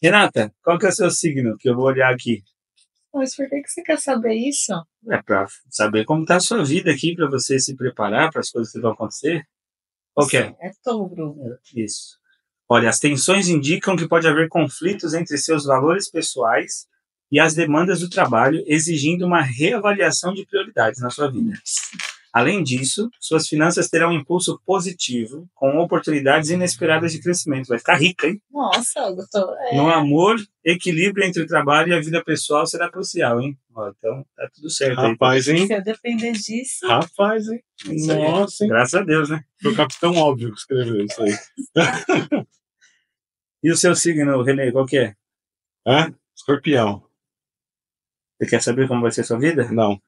Renata, qual que é o seu signo? Que eu vou olhar aqui. Mas por que você quer saber isso? É para saber como está a sua vida aqui, para você se preparar para as coisas que vão acontecer. Qual que é? É touro. Isso. Olha, as tensões indicam que pode haver conflitos entre seus valores pessoais e as demandas do trabalho, exigindo uma reavaliação de prioridades na sua vida. Além disso, suas finanças terão um impulso positivo, com oportunidades inesperadas de crescimento. Vai ficar rica, hein? Nossa, doutor. No amor, equilíbrio entre o trabalho e a vida pessoal será crucial, hein? Ó, então, tá tudo certo aí. Rapaz, hein? Se eu depender disso. Rapaz, hein? Isso aí. Nossa, hein? Graças a Deus, né? Foi o Capitão Óbvio que escreveu isso aí. E o seu signo, Renê, qual que é? Escorpião. Você quer saber como vai ser a sua vida? Não.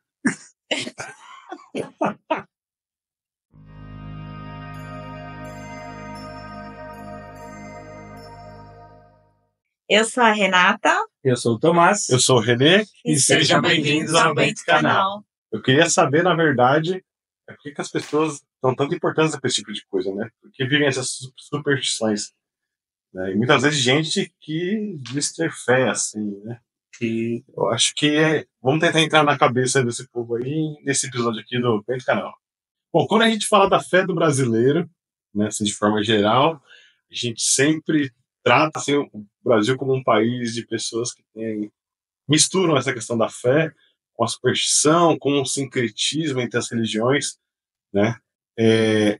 Eu sou a Renata. Eu sou o Tomás. Eu sou o Renê. E sejam bem-vindos ao Bento Canal. Eu queria saber, na verdade, por que as pessoas dão tanta importância para esse tipo de coisa, né? Porque vivem essas superstições. Né? E muitas vezes gente que diz ter fé, assim, né? E eu acho que vamos tentar entrar na cabeça desse povo aí nesse episódio aqui do Bento Canal. Bom, quando a gente fala da fé do brasileiro, né, assim, de forma geral, a gente sempre trata assim, o Brasil como um país de pessoas que misturam essa questão da fé com a superstição, com o sincretismo entre as religiões, né?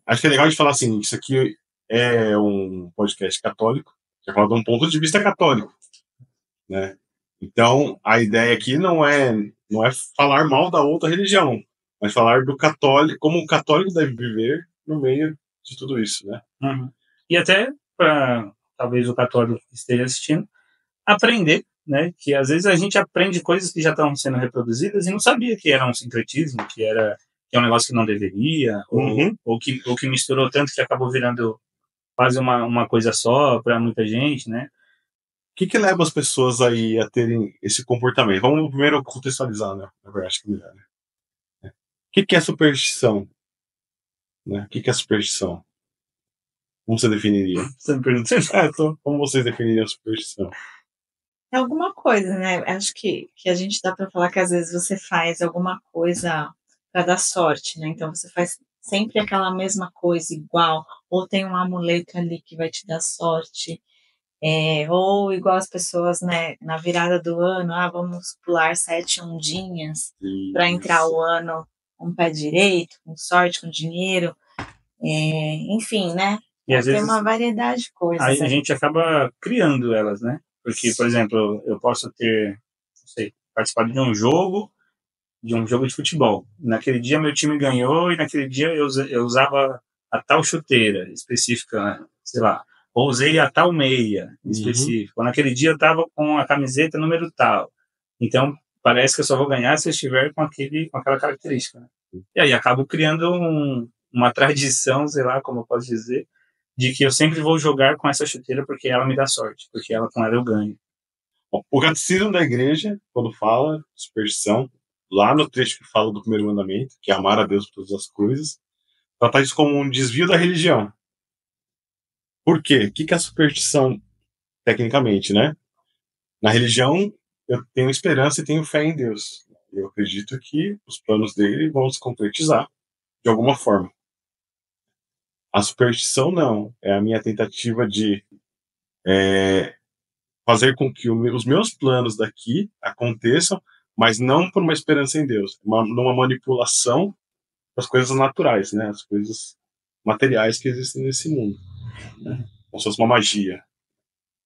Acho que é legal de falar assim, isso aqui é um podcast católico, que fala de um ponto de vista católico, né? Então, a ideia aqui não é falar mal da outra religião, mas falar do católico, como o católico deve viver no meio de tudo isso, né? Uhum. E até para talvez o católico que esteja assistindo aprender, né? Que às vezes a gente aprende coisas que já estão sendo reproduzidas e não sabia que era um sincretismo, que é um negócio que não deveria, ou que misturou tanto que acabou virando quase uma coisa só para muita gente, né? O que leva as pessoas aí a terem esse comportamento? Vamos primeiro contextualizar, né? Na verdade, acho que é melhor, né? O que é superstição? Né? O que é superstição? Como você definiria? Você me perguntou? Como vocês definiriam a superstição? É alguma coisa, né? Acho que a gente dá para falar que às vezes você faz alguma coisa para dar sorte, né? Então você faz sempre aquela mesma coisa igual, ou tem um amuleto ali que vai te dar sorte, ou igual as pessoas, né? Na virada do ano, vamos pular 7 ondinhas para entrar o ano com o pé direito, com sorte, com dinheiro, enfim, né? E às vezes tem uma variedade de coisas. Aí a gente acaba criando elas, né? Porque, por exemplo, eu posso ter, não sei, participado de um jogo de futebol. Naquele dia meu time ganhou e naquele dia eu usava a tal chuteira específica, né? Sei lá, ou usei a tal meia específica. Ou naquele dia eu estava com a camiseta número tal. Então, parece que eu só vou ganhar se eu estiver com aquela característica. Né? E aí acabo criando uma tradição, sei lá como eu posso dizer, de que eu sempre vou jogar com essa chuteira porque ela me dá sorte, porque com ela eu ganho. Bom, o catecismo da igreja, quando fala superstição, lá no trecho que fala do primeiro mandamento, que é amar a Deus por todas as coisas, trata isso como um desvio da religião. Por quê? O que é a superstição, tecnicamente, né? Na religião, eu tenho esperança e tenho fé em Deus. Eu acredito que os planos dele vão se concretizar de alguma forma. A superstição não. É a minha tentativa de fazer com que os meus planos daqui aconteçam, mas não por uma esperança em Deus, numa manipulação das coisas naturais, né? As coisas materiais que existem nesse mundo. Né? Como se fosse uma magia.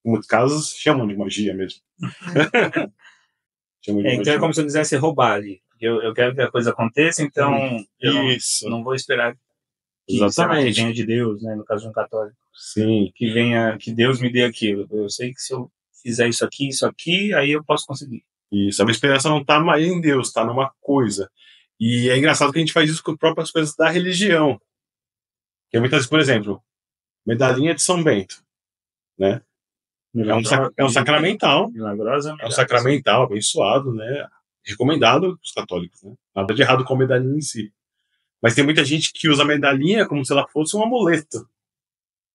Em muitos casos, chamam de magia mesmo. Então é como se eu quisesse roubar ali. Eu quero que a coisa aconteça, então eu não vou esperar que venha de Deus, né? No caso de um católico. Sim. Que Deus me dê aquilo. Eu sei que se eu fizer isso aqui, aí eu posso conseguir. Isso, a minha esperança não está mais em Deus, está numa coisa. E é engraçado que a gente faz isso com as próprias coisas da religião. Que muitas vezes, por exemplo, medalhinha de São Bento, né? É um sacramental. Milagrosa. É um sacramental, abençoado, né? Recomendado para os católicos, né? Nada de errado com a medalhinha em si. Mas tem muita gente que usa a medalhinha como se ela fosse um amuleto,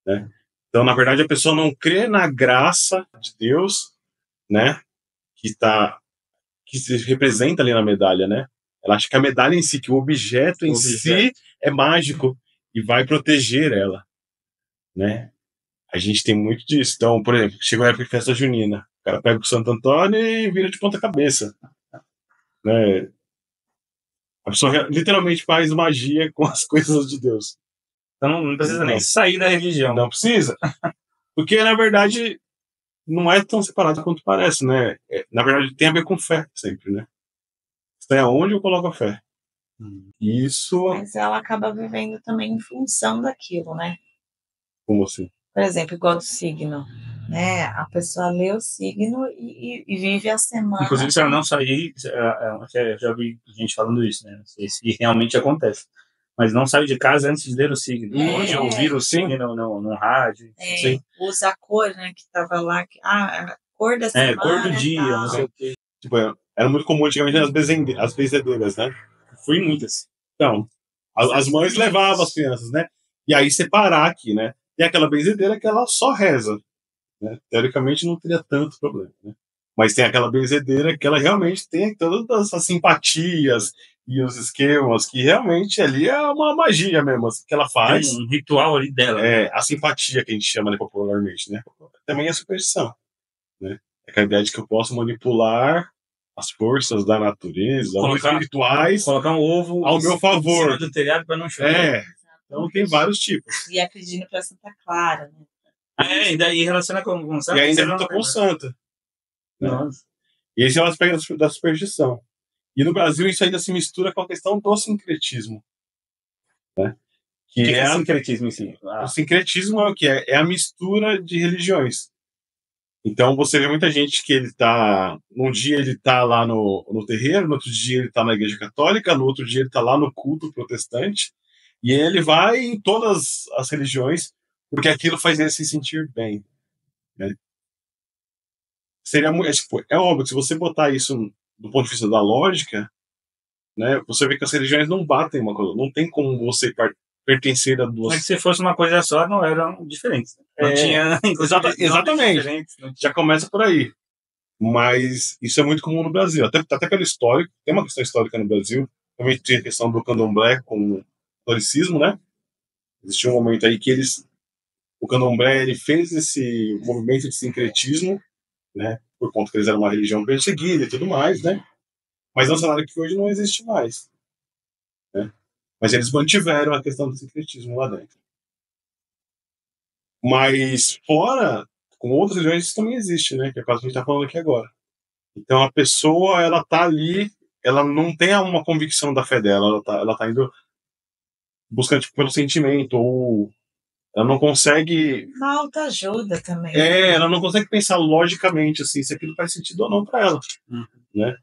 né? Então, na verdade, a pessoa não crê na graça de Deus, né? Que se representa ali na medalha, né? Ela acha que a medalha em si, que o objeto em si é mágico e vai proteger ela, né? A gente tem muito disso. Então, por exemplo, chega a época de festa junina, o cara pega o Santo Antônio e vira de ponta cabeça, né? A pessoa literalmente faz magia com as coisas de Deus. Então não precisa nem sair da religião. Não precisa. Porque, na verdade, não é tão separado quanto parece, né? Na verdade, tem a ver com fé sempre, né? Isso é onde eu coloco a fé. Isso... Mas ela acaba vivendo também em função daquilo, né? Como assim? Por exemplo, igual do signo, né? A pessoa lê o signo e vive a semana. Inclusive, se ela não sair, já vi gente falando isso, né? Não sei se realmente acontece. Mas não sai de casa antes de ler o signo. Hoje eu ouvir o signo no rádio. Usa a cor, né? Que tava lá. A cor da semana. Cor do dia, não sei o quê. Tipo, era muito comum antigamente as benzedeiras, né? Fui muitas. Então, as mães levavam as crianças, né? E aí separar aqui, né? Tem aquela benzedeira que ela só reza, né? Teoricamente não teria tanto problema, né? Mas tem aquela benzedeira que ela realmente tem todas as simpatias e os esquemas, que realmente ali é uma magia mesmo, assim, que ela faz. Tem um ritual ali dela. A simpatia que a gente chama, né, popularmente, né? Também é superstição, né? É a ideia de que eu posso manipular as forças da natureza, espirituais, colocar um ovo ao meu favor. Em cima do telhado para não chover. Então tem vários tipos. E acredito para Santa Clara, né? E daí relaciona com Santa. E ainda junta com Santa. Né? E esse é o aspecto da superstição. E no Brasil isso ainda se mistura com a questão do sincretismo. Né? Que é o sincretismo em si? O sincretismo é o que? É a mistura de religiões. Então você vê muita gente que ele tá... Num dia ele tá lá no terreiro, no outro dia ele tá na igreja católica, no outro dia ele tá lá no culto protestante, e ele vai em todas as religiões, porque aquilo faz ele se sentir bem. Né? Seria é óbvio que se você botar isso do ponto de vista da lógica, né, você vê que as religiões não batem uma coisa, não tem como você pertencer a duas. Mas se fosse uma coisa só, não eram diferentes. Não tinha. Exatamente. Já começa por aí. Mas isso é muito comum no Brasil, até pelo histórico. Tem uma questão histórica no Brasil. Também tinha a questão do candomblé com o catolicismo, né? Existia um momento aí que o candomblé ele fez esse movimento de sincretismo, né? Por conta que eles eram uma religião perseguida e tudo mais, né? Mas é um cenário que hoje não existe mais. Né? Mas eles mantiveram a questão do sincretismo lá dentro. Mas fora, com outras religiões, isso também existe, né? Que é o caso que a gente está falando aqui agora. Então a pessoa, ela tá ali, ela não tem uma convicção da fé dela, ela tá indo buscando tipo, pelo sentimento, ou ela não consegue... Uma autoajuda também. Ela não consegue pensar logicamente, assim, se aquilo faz sentido ou não para ela. Né?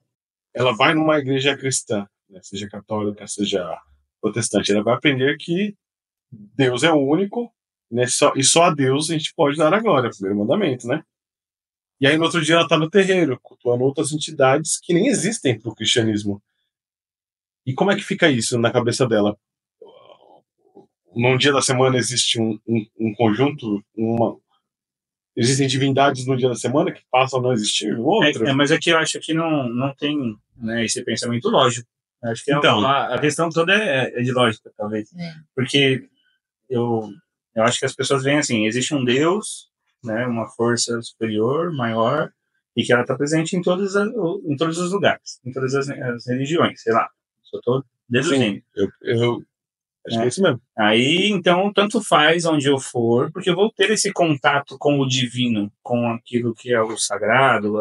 Ela vai numa igreja cristã, né? Seja católica, seja protestante, ela vai aprender que Deus é o único, né? E só a Deus a gente pode dar a glória, é o primeiro mandamento, né? E aí no outro dia ela está no terreiro, cultuando outras entidades que nem existem para o cristianismo. E como é que fica isso na cabeça dela? Num dia da semana existe um conjunto, existem divindades no dia da semana que passam a não existir no outro? Mas aqui eu acho que não tem, né, esse pensamento lógico. Acho que a questão toda é de lógica, talvez. Porque eu acho que as pessoas veem assim, existe um Deus, né, uma força superior, maior, e que ela está presente em todos os lugares, em todas as religiões, sei lá. Só estou deduzindo. Eu acho que é isso mesmo. Aí, então, tanto faz onde eu for, porque eu vou ter esse contato com o divino, com aquilo que é o sagrado,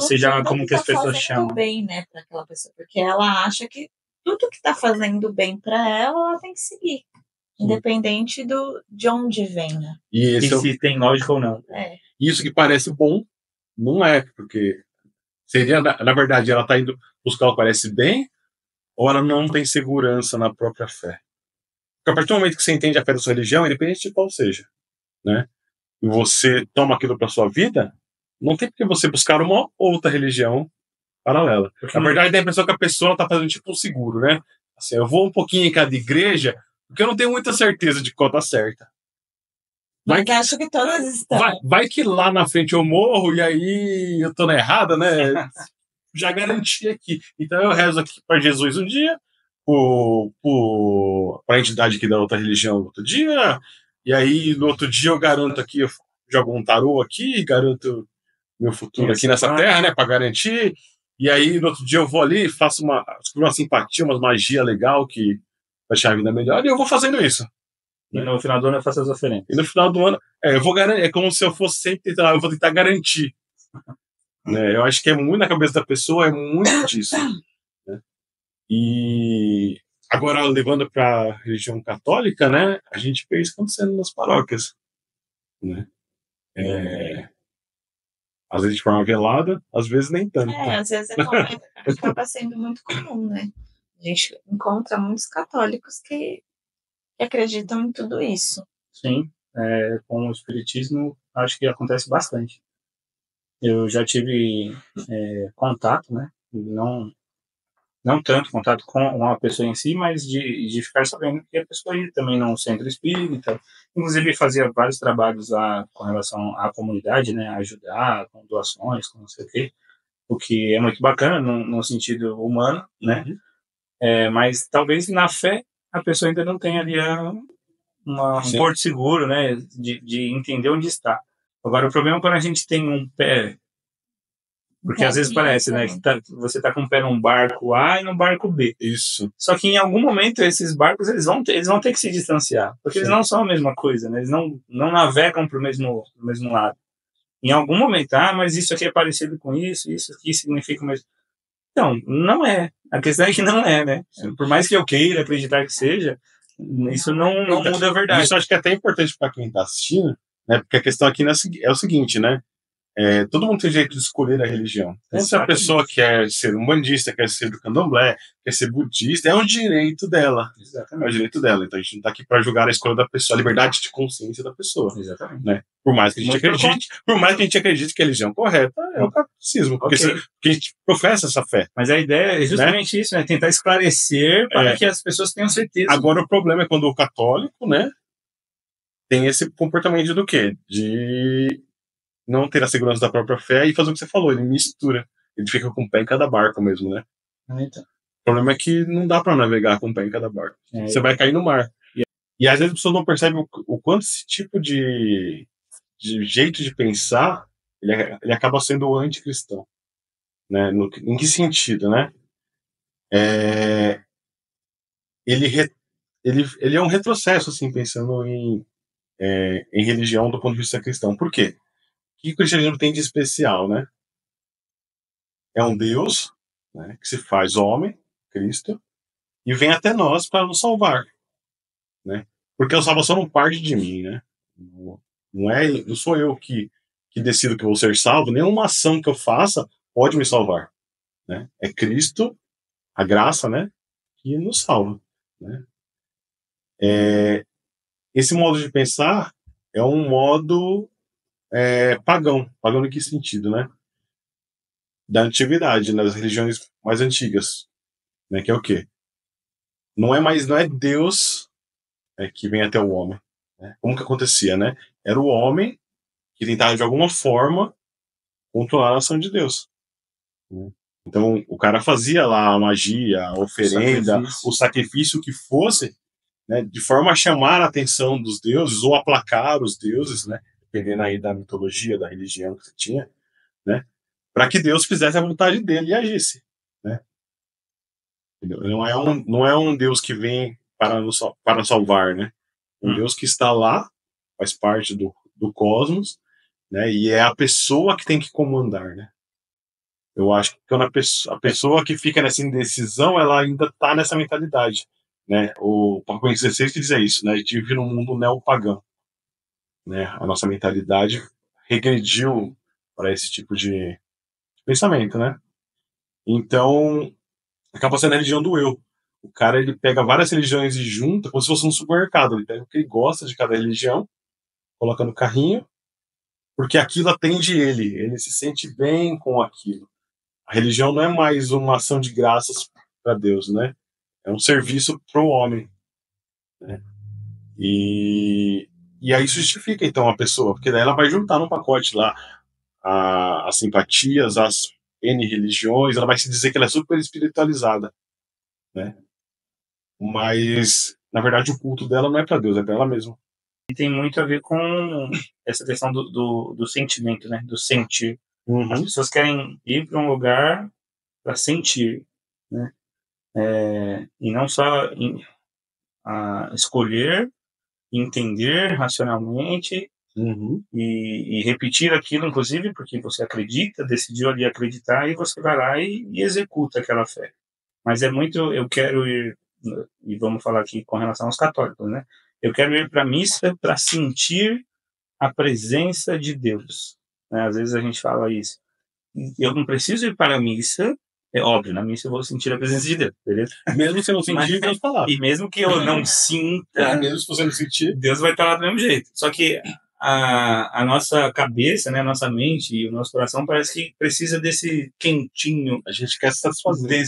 seja como que as pessoas chamam. Bem, né, para aquela pessoa, porque ela acha que tudo que está fazendo bem para ela tem que seguir, independente de onde vem, né? E se tem lógica ou não. Isso que parece bom, não é, porque seria, na verdade, ela está indo buscar o que parece bem, ou ela não tem segurança na própria fé. Porque a partir do momento que você entende a fé da sua religião, independente de qual seja, né? E você toma aquilo para sua vida, não tem por que você buscar uma outra religião paralela. Na verdade, tem a impressão que a pessoa está fazendo tipo um seguro, né? Assim, eu vou um pouquinho em cada igreja, porque eu não tenho muita certeza de qual tá certa. Vai Mas que, acho que todas estão. vai que lá na frente eu morro e aí eu tô na errada, né? Já garanti aqui. Então eu rezo aqui para Jesus um dia, para a entidade aqui da outra religião outro dia, e aí no outro dia eu garanto aqui, eu jogo um tarô aqui, garanto meu futuro aqui nessa terra, né, para garantir. E aí no outro dia eu vou ali e faço uma simpatia, uma magia legal que vai deixar a vida melhor, e eu vou fazendo isso. E no final do ano eu faço as oferendas. E no final do ano, eu vou garantir, é como se eu fosse sempre tentar, eu vou tentar garantir. Né? Eu acho que é muito na cabeça da pessoa, é muito disso. Né? E agora, levando para a religião católica, né, a gente vê isso acontecendo nas paróquias. Né? Às vezes de forma velada, às vezes nem tanto. Às vezes acaba sendo muito comum, né? A gente encontra muitos católicos que acreditam em tudo isso. Sim, com o espiritismo acho que acontece bastante. Eu já tive contato, né? Não tanto contato com a pessoa em si, mas de ficar sabendo que a pessoa ia também num centro espírita. Inclusive fazia vários trabalhos lá com relação à comunidade, né? Ajudar com doações, com não sei o quê. O que é muito bacana no sentido humano, né? Mas talvez na fé a pessoa ainda não tenha ali um porto seguro, né? De entender onde está. Agora, o problema é quando a gente tem um pé. Porque às vezes parece, né? Que você tá com um pé num barco A e num barco B. Isso. Só que em algum momento esses barcos eles vão ter que se distanciar. Porque eles não são a mesma coisa, né? Eles não navegam pro mesmo lado. Em algum momento, mas isso aqui é parecido com isso aqui significa o mesmo. Então, não é. A questão é que não é, né? Por mais que eu queira acreditar que seja, isso não muda a verdade. Isso eu acho que é até importante para quem está assistindo, né? Porque a questão aqui é o seguinte, né? Todo mundo tem direito de escolher a religião. Então, se a pessoa quer ser um bandista, quer ser do candomblé, quer ser budista, é um direito dela. Exatamente. É o direito dela. Então a gente não está aqui para julgar a escolha da pessoa, a liberdade de consciência da pessoa. Exatamente. Né? Por mais que a gente acredite que a religião correta é o catolicismo, porque a gente professa essa fé. Mas a ideia é justamente isso, né? Tentar esclarecer para que as pessoas tenham certeza. Agora o problema é quando o católico, né, tem esse comportamento do quê? De não ter a segurança da própria fé e fazer o que você falou, ele mistura. Ele fica com o pé em cada barco mesmo, né? Então. O problema é que não dá para navegar com o pé em cada barco. Você vai cair no mar. E às vezes as pessoas não percebem o quanto esse tipo de jeito de pensar ele acaba sendo anticristão. Né? Em que sentido, né? Ele é um retrocesso, assim, pensando em religião do ponto de vista cristão. Por quê? O que o cristianismo tem de especial, né? É um Deus, né, que se faz homem, Cristo, e vem até nós para nos salvar, né? Porque a salvação não parte de mim, né? Não sou eu que decido que vou ser salvo, nenhuma ação que eu faça pode me salvar, né? É Cristo, a graça, né, que nos salva, né? Esse modo de pensar é um modo pagão. Pagão em que sentido, né? Da antiguidade, nas religiões mais antigas, né? Que é o quê? Não é Deus que vem até o homem. Né? Como que acontecia, né? Era o homem que tentava de alguma forma controlar a ação de Deus. Né? Então o cara fazia lá a magia, a oferenda, o sacrifício que fosse, né? De forma a chamar a atenção dos deuses ou aplacar os deuses, né? Dependendo aí da mitologia, da religião que você tinha, né? Para que Deus fizesse a vontade dele e agisse, né? Não é um Deus que vem para salvar, né? Um Deus que está lá, faz parte do cosmos, né? E é a pessoa que tem que comandar, né? Eu acho que quando a pessoa que fica nessa indecisão, ela ainda está nessa mentalidade, né? O Papa Bento XVI que diz isso, né? A gente vive num mundo neopagão, né? A nossa mentalidade regrediu para esse tipo de pensamento, né? Então, acaba sendo a religião do eu. O cara, ele pega várias religiões e junta como se fosse um supermercado. Ele pega o que ele gosta de cada religião, coloca no carrinho, porque aquilo atende ele. Ele se sente bem com aquilo. A religião não é mais uma ação de graças para Deus, né? É um serviço para o homem. Né? E E aí isso justifica, então, a pessoa, porque daí ela vai juntar num pacote lá as simpatias, as N religiões, ela vai se dizer que ela é super espiritualizada, né? Mas, na verdade, o culto dela não é para Deus, é para ela mesma. E tem muito a ver com essa questão do sentimento, né? Do sentir. As pessoas querem ir para um lugar para sentir, né? E não só escolher, entender racionalmente e repetir aquilo, inclusive, porque você acredita, decidiu ali acreditar, e você vai lá e executa aquela fé. Mas é muito, eu quero ir, e vamos falar aqui com relação aos católicos, né? Eu quero ir para a missa para sentir a presença de Deus, né? Às vezes a gente fala isso. Eu não preciso ir para a missa, é óbvio, na missa eu vou sentir a presença de Deus, beleza? Mesmo se eu não sentir, Deus tá lá. E mesmo que eu não sinta, mesmo se você não sentir, Deus vai estar lá do mesmo jeito. Só que a nossa cabeça, né, a nossa mente e o nosso coração parece que precisa desse quentinho, a gente quer se satisfazer.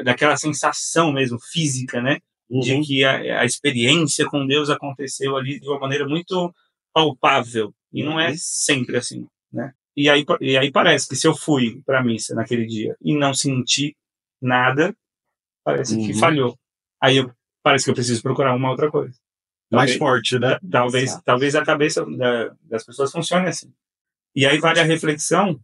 Daquela sensação mesmo física, né? De que a experiência com Deus aconteceu ali de uma maneira muito palpável. E não é sempre assim, né? E aí parece que se eu fui para a missa naquele dia e não senti nada, parece que falhou. Aí parece que eu preciso procurar uma outra coisa. Mais forte, né? Talvez a cabeça das pessoas funcione assim. E aí vale a reflexão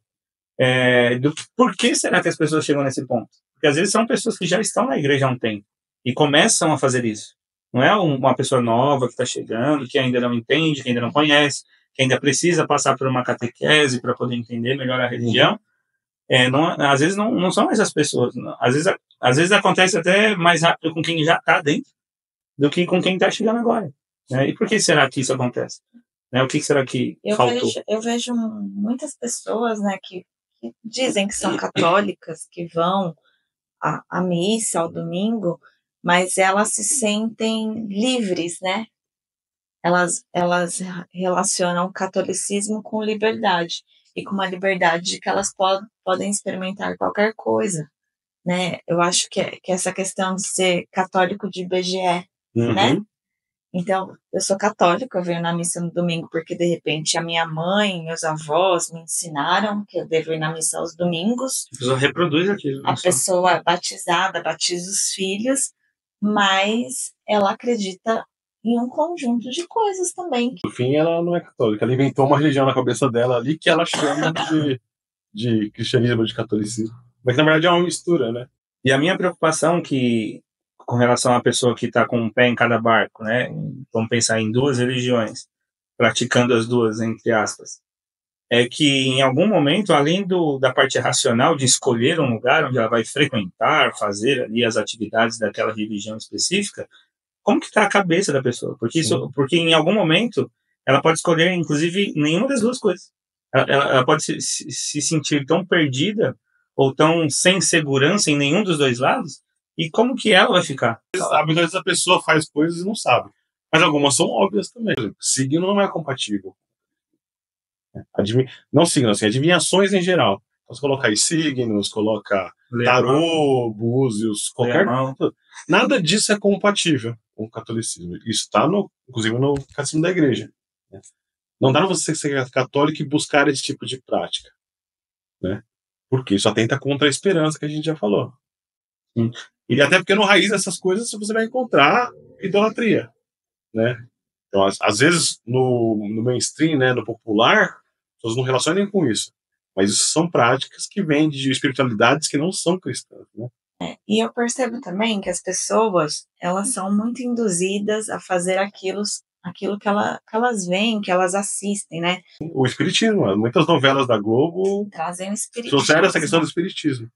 do por que será que as pessoas chegam nesse ponto. Porque às vezes são pessoas que já estão na igreja há um tempo e começam a fazer isso. Não é uma pessoa nova que está chegando, que ainda não entende, que ainda não conhece, que ainda precisa passar por uma catequese para poder entender melhor a religião. Às vezes não são essas pessoas. Não. Às vezes acontece até mais rápido com quem já está dentro do que com quem está chegando agora. Né? E por que será que isso acontece? Né? O que será que faltou? Eu vejo muitas pessoas, né, que dizem que são católicas, que vão à missa ao domingo, mas elas se sentem livres, né? Elas relacionam o catolicismo com liberdade, e com uma liberdade de que elas podem experimentar qualquer coisa, né? Eu acho que essa questão de ser católico de IBGE, né? Então, eu sou católica, eu venho na missa no domingo porque, de repente, a minha mãe, meus avós me ensinaram que eu devo ir na missa aos domingos. A pessoa reproduz aquilo. A pessoa é batizada, batiza os filhos, mas ela acredita em um conjunto de coisas também. No fim, ela não é católica. Ela inventou uma religião na cabeça dela ali que ela chama de cristianismo, de catolicismo. Mas, na verdade, é uma mistura, né? E a minha preocupação com relação à pessoa que está com um pé em cada barco, né? Vamos pensar em duas religiões, praticando as duas, entre aspas, é que em algum momento, além da parte racional de escolher um lugar onde ela vai frequentar, fazer ali as atividades daquela religião específica, como que está a cabeça da pessoa? Porque em algum momento ela pode escolher, inclusive, nenhuma das duas coisas. Ela pode se sentir tão perdida ou tão sem segurança em nenhum dos dois lados. E como que ela vai ficar? Às vezes a pessoa faz coisas e não sabe. Mas algumas são óbvias também. Signo não é compatível. Não signo, assim, adivinhações em geral. Então, você coloca aí signos, coloca tarô, búzios, qualquer coisa. Nada disso é compatível com o catolicismo. Isso está, inclusive, no catecismo da igreja. Né? Não dá para você ser católico e buscar esse tipo de prática. Né? Porque isso atenta contra a esperança que a gente já falou. Sim. E até porque no raiz dessas coisas você vai encontrar idolatria. Né? Então, às vezes, no mainstream, né, no popular, as pessoas não relacionam com isso. Mas isso são práticas que vêm de espiritualidades que não são cristãs. Né? E eu percebo também que as pessoas, elas são muito induzidas a fazer aquilo que elas veem, que elas assistem, né? O espiritismo, muitas novelas da Globo trazem o espiritismo. trouxeram essa questão do espiritismo.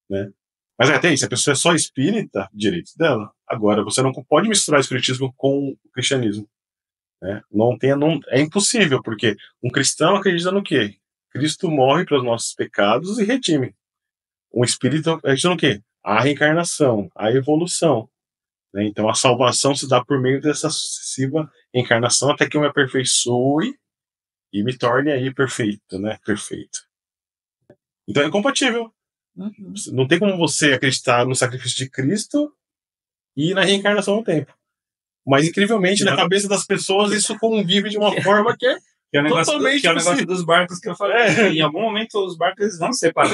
Né? Mas até isso, a pessoa é só espírita, direitos dela. Agora, você não pode misturar o espiritismo com o cristianismo. Né? É impossível, porque um cristão acredita no quê? Cristo morre para os nossos pecados e redime. Um espírita acredita no quê? A reencarnação, a evolução. Né? Então, a salvação se dá por meio dessa sucessiva encarnação até que eu me aperfeiçoe e me torne aí perfeito, né? Perfeito. Então, é compatível. Não tem como você acreditar no sacrifício de Cristo e na reencarnação ao tempo. Mas, incrivelmente, na cabeça das pessoas, isso convive de uma forma que é Que é o negócio, totalmente que é o negócio possível. dos barcos que eu falei. Em algum momento os barcos eles vão se separar.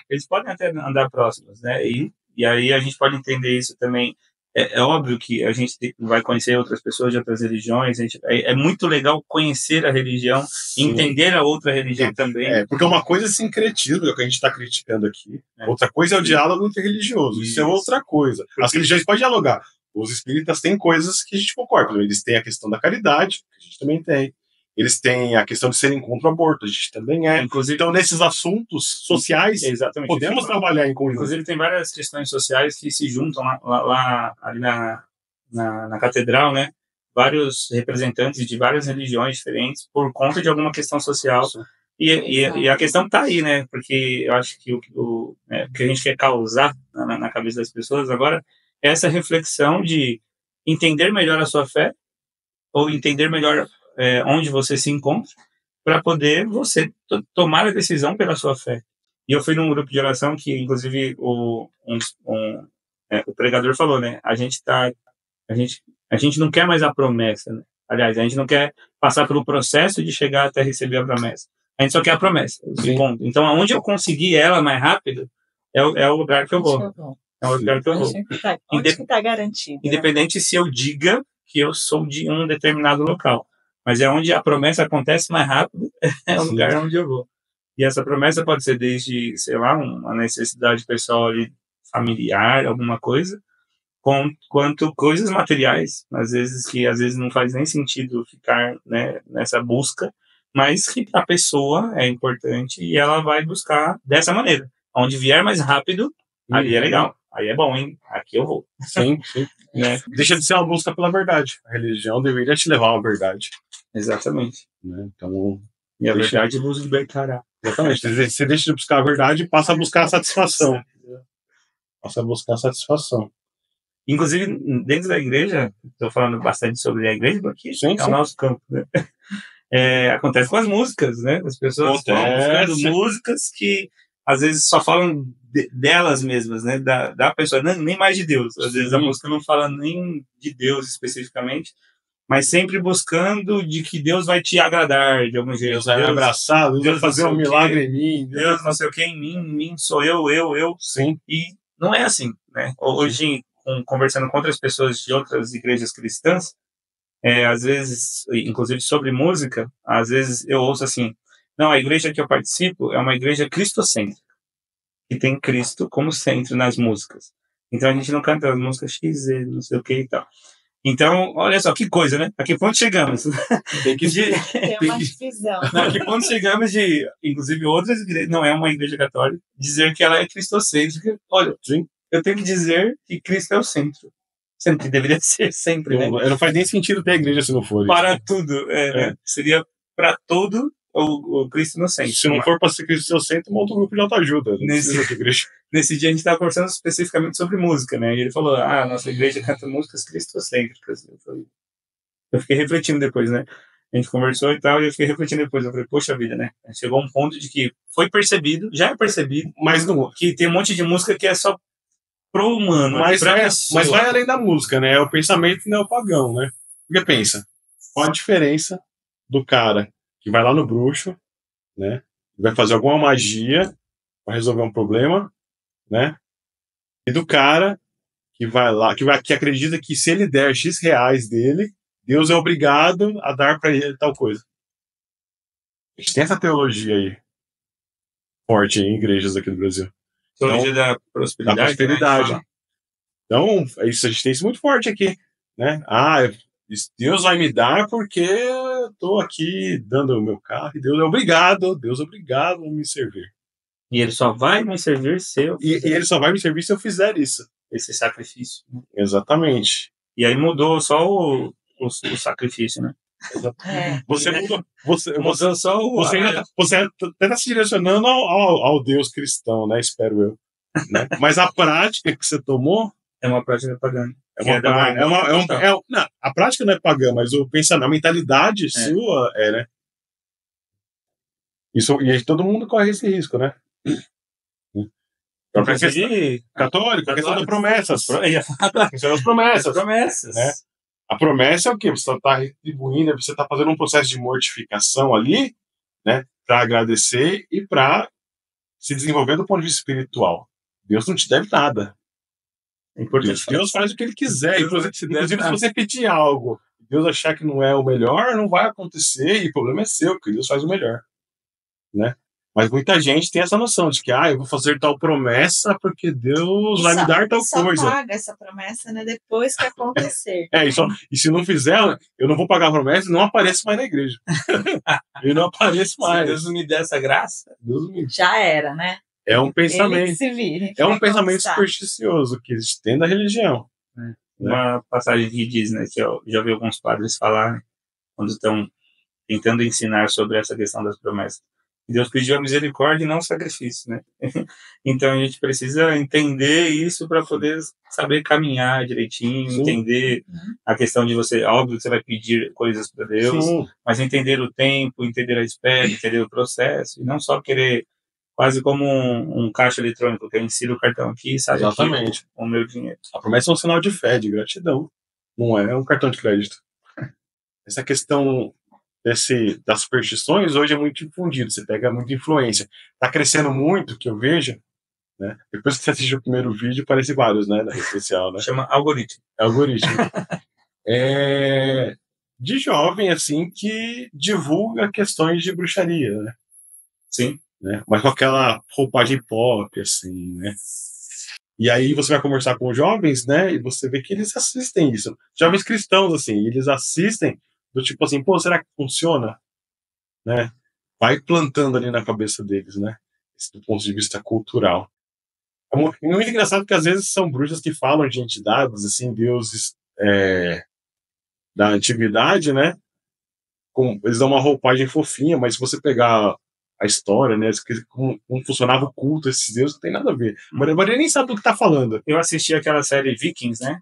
Eles podem até andar próximos, né? E aí a gente pode entender isso também. É óbvio que a gente vai conhecer outras pessoas de outras religiões. É muito legal conhecer a religião, Sim. entender a outra religião também. Porque uma coisa é sincretismo, é o que a gente está criticando aqui. Outra coisa é o diálogo interreligioso. Isso é outra coisa. As religiões podem dialogar. Os espíritas têm coisas que a gente concorda. Eles têm a questão da caridade, que a gente também tem. Eles têm a questão de serem contra o aborto, a gente também é. Inclusive, então, nesses assuntos sociais, exatamente, podemos trabalhar em conjunto. Inclusive, tem várias questões sociais que se juntam lá ali na catedral, né? Vários representantes de várias religiões diferentes por conta de alguma questão social. E a questão está aí, né? Porque eu acho que o que a gente quer causar na cabeça das pessoas agora é essa reflexão de entender melhor a sua fé ou entender melhor onde você se encontra para poder você tomar a decisão pela sua fé. E eu fui num grupo de oração que, inclusive, o pregador falou, né? A gente não quer mais a promessa, né? Aliás, a gente não quer passar pelo processo de chegar até receber a promessa. A gente só quer a promessa. Ponto. Então, aonde eu conseguir ela mais rápido, é o lugar que eu vou. É o lugar que eu vou. Onde que está garantido? Independente se eu diga que eu sou de um determinado local. Mas é onde a promessa acontece mais rápido, é o lugar onde eu vou. E essa promessa pode ser desde, sei lá, uma necessidade pessoal ali, familiar, alguma coisa, quanto coisas materiais, às vezes não faz nem sentido ficar, né, nessa busca, mas que a pessoa é importante e ela vai buscar dessa maneira. Onde vier mais rápido, ali é legal. Aí é bom, hein? Aqui eu vou. Sim. Né? Deixa de ser uma busca pela verdade. A religião deveria te levar a uma verdade. Exatamente. Né? Então, e a verdade vos libertará. Exatamente. Você deixa de buscar a verdade e passa a buscar a satisfação. Inclusive, dentro da igreja, estou falando bastante sobre a igreja, porque é o nosso campo, né? Acontece com as músicas, né? As pessoas vão buscando músicas que às vezes só falam delas mesmas, né? Da pessoa, nem mais de Deus. Às vezes a música não fala nem de Deus especificamente, mas sempre buscando de que Deus vai te agradar de algum jeito. Deus vai me abraçar, Deus vai fazer um milagre em mim. Deus não sei o que em mim sou eu. Sim. E não é assim, né? Hoje, conversando com outras pessoas de outras igrejas cristãs, às vezes, inclusive sobre música, às vezes eu ouço assim, não, a igreja que eu participo é uma igreja cristocêntrica, que tem Cristo como centro nas músicas. Então a gente não canta as músicas X, não sei o que e tal. Então, olha só, que coisa, né? A que ponto chegamos? Tem uma divisão. A que ponto chegamos de, inclusive, outras igrejas, não é uma igreja católica, dizer que ela é cristocêntrica. Olha, eu tenho que dizer que Cristo é o centro. Sendo que deveria ser sempre, né? Não faz nem sentido ter a igreja se não for. Para tudo. Né? Seria para todo o Cristo no centro. Se não for para ser Cristo no centro, monta um grupo de autoajuda. Nesse dia a gente estava conversando especificamente sobre música, né? E ele falou, nossa igreja canta músicas cristocêntricas. Eu fiquei refletindo depois, né? A gente conversou e tal, e eu fiquei refletindo depois. Eu falei, poxa vida, né? Chegou um ponto de que foi percebido, já é percebido, mas não, que tem um monte de música que é só pro humano. Mas vai além da música, né? É o pensamento neopagão, né? Porque pensa, qual a diferença do cara que vai lá no bruxo, né? Vai fazer alguma magia para resolver um problema, né? E do cara que vai lá, que acredita que se ele der X reais dele, Deus é obrigado a dar para ele tal coisa. A gente tem essa teologia aí forte em igrejas aqui do Brasil. Teologia da prosperidade. Né? Então, isso, a gente tem isso muito forte aqui, né? Deus vai me dar porque eu tô aqui dando o meu carro e Deus é obrigado a me servir. E ele só vai me servir se eu fizer. E ele só vai me servir se eu fizer isso. Esse sacrifício. Exatamente. E aí mudou só o sacrifício, né? Você está se direcionando ao Deus cristão, né? Espero eu. Né? Mas a prática que você tomou é uma prática pagã. Não, a prática não é pagã, mas o pensamento, a mentalidade sua né? Isso, e aí todo mundo corre esse risco, né? Católico, a questão das promessas. A questão das promessas. Né? A promessa é o quê? Você está retribuindo, você está fazendo um processo de mortificação ali, né? Para agradecer e para se desenvolver do ponto de vista espiritual. Deus não te deve nada. É importante. Deus faz o que ele quiser. Deus Inclusive, te deve se nada. você pedir algo, Deus achar que não é o melhor, não vai acontecer, e o problema é seu, porque Deus faz o melhor, né? Mas muita gente tem essa noção de que eu vou fazer tal promessa porque Deus vai me dar tal só coisa. paga essa promessa, né, depois que acontecer. E se não fizer, eu não vou pagar a promessa e não apareço mais na igreja. Eu não apareço mais. Se Deus não me der essa graça, Deus me... Já era, né? É um Ele que pensamento. se vire. É um Vai pensamento conquistar. supersticioso que eles têm da religião. uma passagem que diz, né, que eu já vi alguns padres falar, quando estão tentando ensinar sobre essa questão das promessas. Deus pediu a misericórdia e não o sacrifício, né? Então a gente precisa entender isso para poder saber caminhar direitinho, Sim. entender a questão de você, óbvio que você vai pedir coisas para Deus, Sim. mas entender o tempo, entender a espera, entender o processo, e não só querer quase como um caixa eletrônico, que eu insiro o cartão aqui e sai Exatamente. aqui o meu dinheiro. A promessa é um sinal de fé, de gratidão. Não é um cartão de crédito. Essa questão das superstições hoje é muito difundido. Você pega muita influência. Está crescendo muito, que eu vejo, né? Depois que você assiste o primeiro vídeo, parece vários, né? Da rede social, né? Chama algoritmo. Algoritmo. De jovem, assim, que divulga questões de bruxaria, né? Sim. Né? Mas com aquela roupagem pop, assim, né? E aí você vai conversar com jovens, né? E você vê que eles assistem isso. Jovens cristãos, assim, eles assistem do tipo assim, pô, será que funciona? Né? Vai plantando ali na cabeça deles, né? Esse do ponto de vista cultural. É muito engraçado porque às vezes são bruxas que falam de entidades, assim, deuses da antiguidade, né? Eles dão uma roupagem fofinha, mas se você pegar a história, né? Como funcionava o culto desses deuses, não tem nada a ver. Mas a Maria nem sabe do que tá falando. Eu assisti aquela série Vikings, né?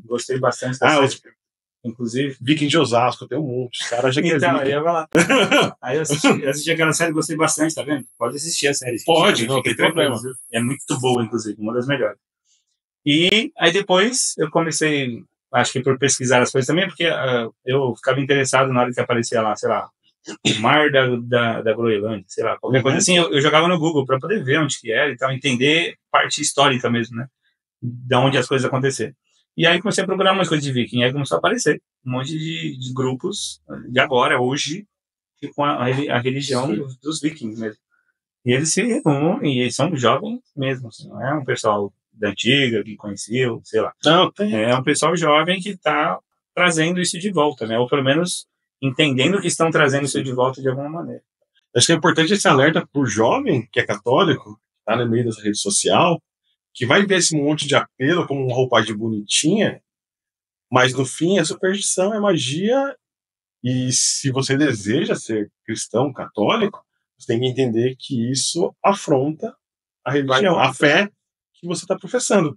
Gostei bastante da série. Inclusive. Vikings de Osasco, tem um monte. Os caras já querem. Então, aí eu vou lá. Aí eu assisti aquela série, gostei bastante, tá vendo? Pode assistir a série. Pode, não tem problema. É muito boa, inclusive, uma das melhores. E aí depois eu comecei, acho que por pesquisar as coisas também, porque eu ficava interessado na hora que aparecia lá, sei lá, o mar da Groenlândia, sei lá, qualquer coisa assim, eu jogava no Google para poder ver onde que era e tal, entender parte histórica mesmo, né? De onde as coisas aconteceram. E aí comecei a procurar umas coisas de viking, aí começou a aparecer um monte de grupos de agora, hoje, com a religião dos vikings mesmo. E eles se reúnem, e eles são jovens mesmo, assim, não é um pessoal da antiga que conheciam, sei lá. Não, tem. É um pessoal jovem que está trazendo isso de volta, né? Ou pelo menos entendendo que estão trazendo isso de volta de alguma maneira. Acho que é importante esse alerta para o jovem que é católico, está no meio dessa rede social, que vai ver esse monte de apelo como uma roupagem bonitinha, mas no fim é superstição, é magia, e se você deseja ser cristão, católico, você tem que entender que isso afronta a religião, a fé que você está professando.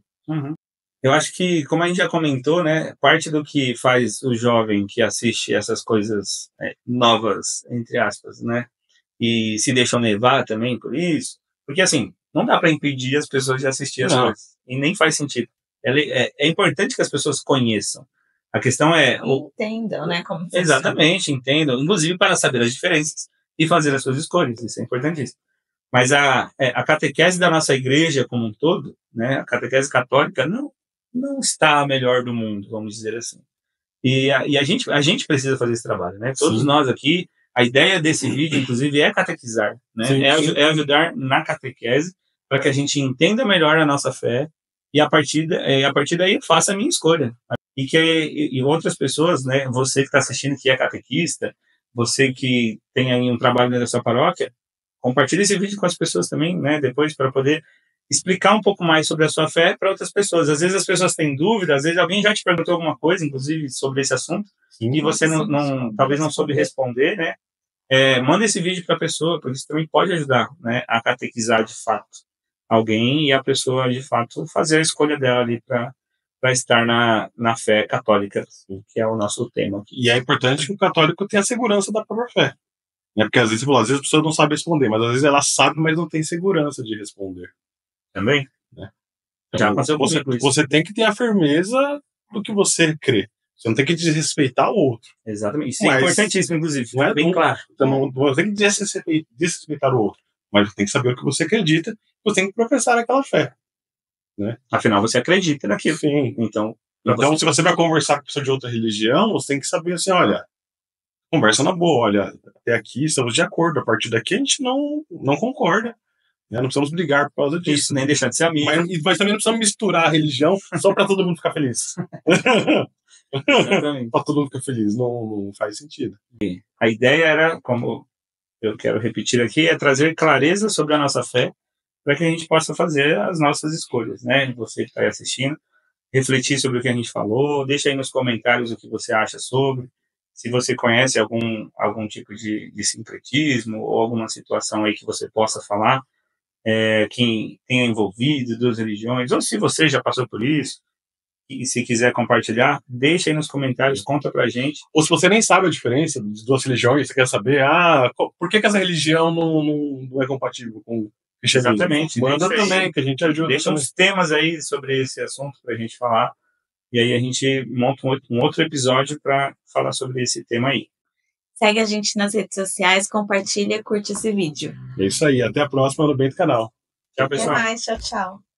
Eu acho que, como a gente já comentou, né, parte do que faz o jovem que assiste essas coisas novas, entre aspas, né, e se deixam levar também por isso, porque assim, não dá para impedir as pessoas de assistir as coisas, e nem faz sentido. É importante que as pessoas conheçam. A questão é... Entendam, né, como funciona. Exatamente, entendam, inclusive para saber as diferenças e fazer as suas escolhas, isso é importantíssimo. Mas a catequese da nossa igreja como um todo, né, a catequese católica, não está a melhor do mundo, vamos dizer assim. E a gente precisa fazer esse trabalho, né? Todos nós aqui, a ideia desse vídeo, inclusive, é catequizar, né? É ajudar na catequese para que a gente entenda melhor a nossa fé e a partir daí faça a minha escolha. E outras pessoas, né? Você que está assistindo que é catequista, você que tem aí um trabalho dentro da sua paróquia, compartilhe esse vídeo com as pessoas também, né? Depois para poder explicar um pouco mais sobre a sua fé para outras pessoas. Às vezes as pessoas têm dúvidas, às vezes alguém já te perguntou alguma coisa, inclusive, sobre esse assunto, e você talvez não soube responder, né? Manda esse vídeo para a pessoa, porque isso também pode ajudar, né, a catequizar de fato alguém e a pessoa, de fato, fazer a escolha dela ali para estar na fé católica, que é o nosso tema aqui. E é importante que o católico tenha a segurança da própria fé. Né? Porque às vezes a pessoa não sabe responder, mas às vezes ela sabe, mas não tem segurança de responder. Também? Né? Já aconteceu você tem que ter a firmeza do que você crê. Você não tem que desrespeitar o outro. Exatamente. Isso é Mas importantíssimo, inclusive. não é bem claro. Não tem que desrespeitar o outro. Mas você tem que saber o que você acredita. Você tem que professar aquela fé. Né? Afinal, você acredita naquilo. Sim. Então, se você vai conversar com pessoa de outra religião, você tem que saber assim, olha, conversa na boa, olha, até aqui estamos de acordo, a partir daqui a gente não concorda, né? Não precisamos brigar por causa disso. Isso, nem deixar de ser amigo. Mas também não precisamos misturar a religião só para todo mundo ficar feliz. Para todo mundo ficar feliz, não faz sentido. A ideia era, como eu quero repetir aqui, é trazer clareza sobre a nossa fé para que a gente possa fazer as nossas escolhas, né? Você que está aí assistindo, refletir sobre o que a gente falou, deixa aí nos comentários o que você acha sobre, se você conhece algum tipo de sincretismo ou alguma situação aí que você possa falar, que tenha envolvido duas religiões, ou se você já passou por isso, e se quiser compartilhar, deixa aí nos comentários, conta pra gente. Ou se você nem sabe a diferença das duas religiões, você quer saber, por que essa religião não é compatível com o cristianismo? Exatamente. Manda também, que a gente ajuda. Deixa uns temas aí sobre esse assunto pra gente falar, e aí a gente monta um outro episódio para falar sobre esse tema aí. Segue a gente nas redes sociais, compartilha e curte esse vídeo. É isso aí, até a próxima no Bento Canal. Tchau, pessoal. Até mais, tchau, tchau.